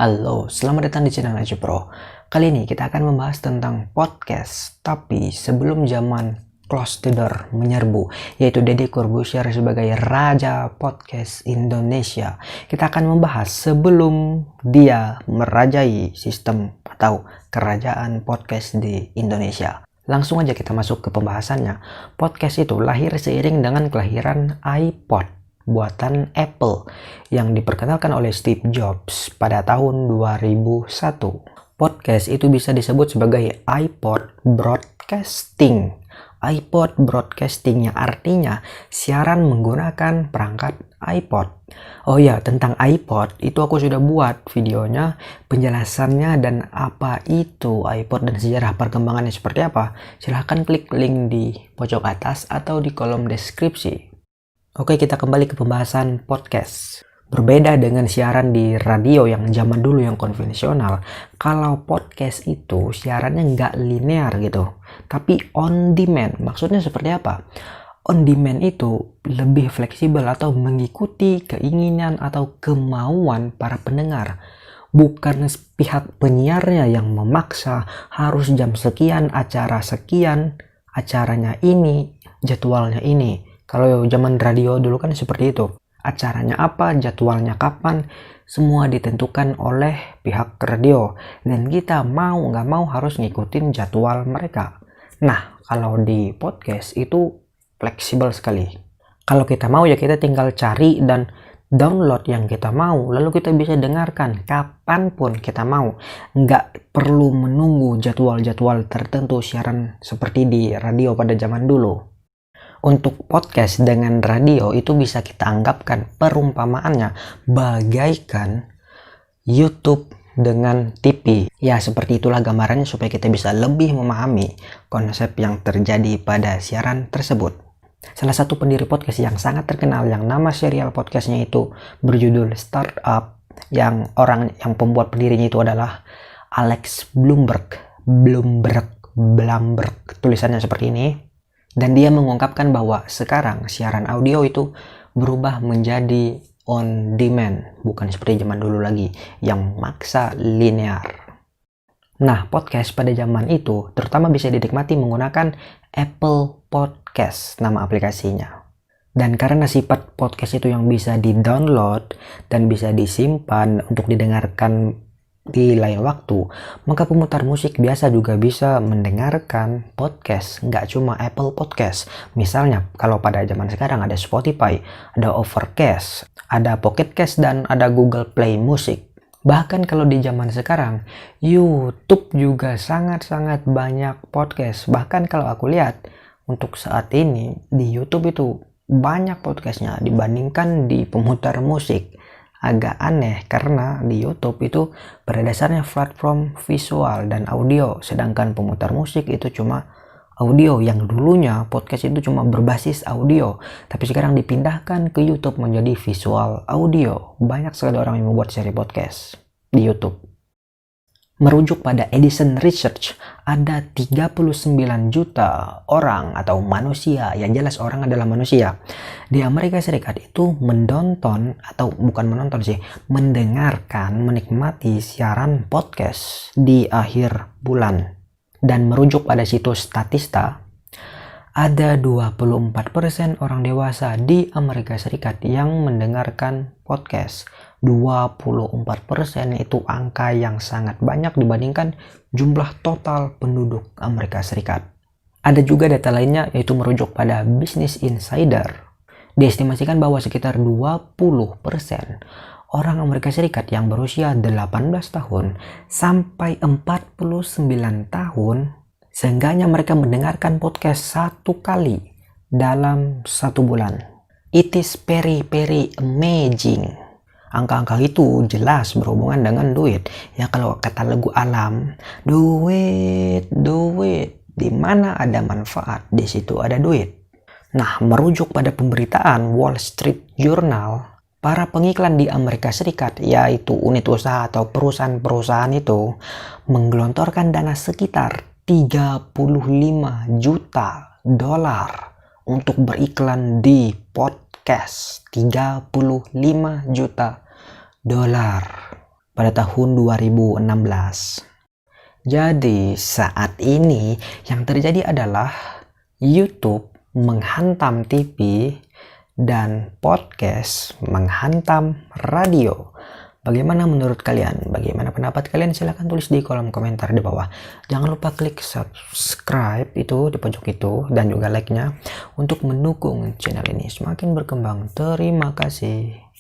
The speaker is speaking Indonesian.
Halo, selamat datang di channel Aja Pro. Kali ini kita akan membahas tentang podcast, tapi sebelum zaman close the door menyerbu, yaitu Deddy Corbuzier sebagai Raja Podcast Indonesia. Kita akan membahas sebelum dia merajai sistem atau kerajaan podcast di Indonesia. Langsung aja kita masuk ke pembahasannya. Podcast itu lahir seiring dengan kelahiran iPod buatan Apple yang diperkenalkan oleh Steve Jobs pada tahun 2001. Podcast itu bisa disebut sebagai iPod Broadcasting. iPod Broadcasting yang artinya siaran menggunakan perangkat iPod. Oh ya, tentang iPod itu aku sudah buat videonya, penjelasannya dan apa itu iPod dan sejarah perkembangannya seperti apa. Silahkan klik link di pojok atas atau di kolom deskripsi. Oke, kita kembali ke pembahasan podcast. Berbeda dengan siaran di radio yang zaman dulu yang konvensional, kalau podcast itu siarannya nggak linear gitu, tapi on demand. Maksudnya seperti apa? On demand itu lebih fleksibel atau mengikuti keinginan atau kemauan para pendengar. Bukan pihak penyiarnya yang memaksa harus jam sekian, acara sekian, acaranya ini, jadwalnya ini. Kalau zaman radio dulu kan seperti itu. Acaranya apa, jadwalnya kapan, semua ditentukan oleh pihak radio. Dan kita mau nggak mau harus ngikutin jadwal mereka. Nah, kalau di podcast itu fleksibel sekali. Kalau kita mau ya kita tinggal cari dan download yang kita mau. Lalu kita bisa dengarkan kapanpun kita mau. Nggak perlu menunggu jadwal-jadwal tertentu siaran seperti di radio pada zaman dulu. Untuk podcast dengan radio itu bisa kita anggapkan perumpamaannya bagaikan YouTube dengan TV. Ya, seperti itulah gambarannya supaya kita bisa lebih memahami konsep yang terjadi pada siaran tersebut. Salah satu pendiri podcast yang sangat terkenal yang nama serial podcastnya itu berjudul Startup, yang pembuat pendirinya itu adalah Alex Blumberg, tulisannya seperti ini. Dan dia mengungkapkan bahwa sekarang siaran audio itu berubah menjadi on demand, bukan seperti zaman dulu lagi yang maksa linear. Nah, podcast pada zaman itu terutama bisa dinikmati menggunakan Apple Podcast, nama aplikasinya. Dan karena sifat podcast itu yang bisa di-download dan bisa disimpan untuk didengarkan di lain waktu, maka pemutar musik biasa juga bisa mendengarkan podcast, nggak cuma Apple Podcast. Misalnya kalau pada zaman sekarang ada Spotify, ada Overcast, ada Pocket Cast, dan ada Google Play Music. Bahkan kalau di zaman sekarang, YouTube juga sangat-sangat banyak podcast. Bahkan kalau aku lihat untuk saat ini di YouTube itu banyak podcastnya dibandingkan di pemutar musik. Agak aneh karena di YouTube itu pada dasarnya platform visual dan audio, sedangkan pemutar musik itu cuma audio. Yang dulunya podcast itu cuma berbasis audio, tapi sekarang dipindahkan ke YouTube menjadi visual audio. Banyak sekali orang yang membuat seri podcast di YouTube. Merujuk pada Edison Research, ada 39 juta orang atau manusia, yang jelas orang adalah manusia, di Amerika Serikat itu mendengarkan, menikmati siaran podcast di akhir bulan. Dan merujuk pada situs Statista, ada 24% orang dewasa di Amerika Serikat yang mendengarkan podcast. 24% itu angka yang sangat banyak dibandingkan jumlah total penduduk Amerika Serikat. Ada juga data lainnya yaitu merujuk pada Business Insider. Diestimasikan bahwa sekitar 20% orang Amerika Serikat yang berusia 18 tahun sampai 49 tahun seenggaknya mereka mendengarkan podcast 1 kali dalam 1 bulan. It is very amazing. Angka-angka itu jelas berhubungan dengan duit. Ya kalau kata lagu Alam, duit. Di mana ada manfaat, di situ ada duit. Nah, merujuk pada pemberitaan Wall Street Journal, para pengiklan di Amerika Serikat, yaitu unit usaha atau perusahaan-perusahaan itu, menggelontorkan dana sekitar 35 juta dolar untuk beriklan di podcast. 35 juta dolar. pada tahun 2016. Jadi saat ini yang terjadi adalah YouTube menghantam TV dan podcast menghantam radio. Bagaimana menurut kalian? Bagaimana pendapat kalian? Silahkan tulis di kolom komentar di bawah. Jangan lupa klik subscribe itu di pojok itu dan juga like-nya untuk mendukung channel ini semakin berkembang. Terima kasih.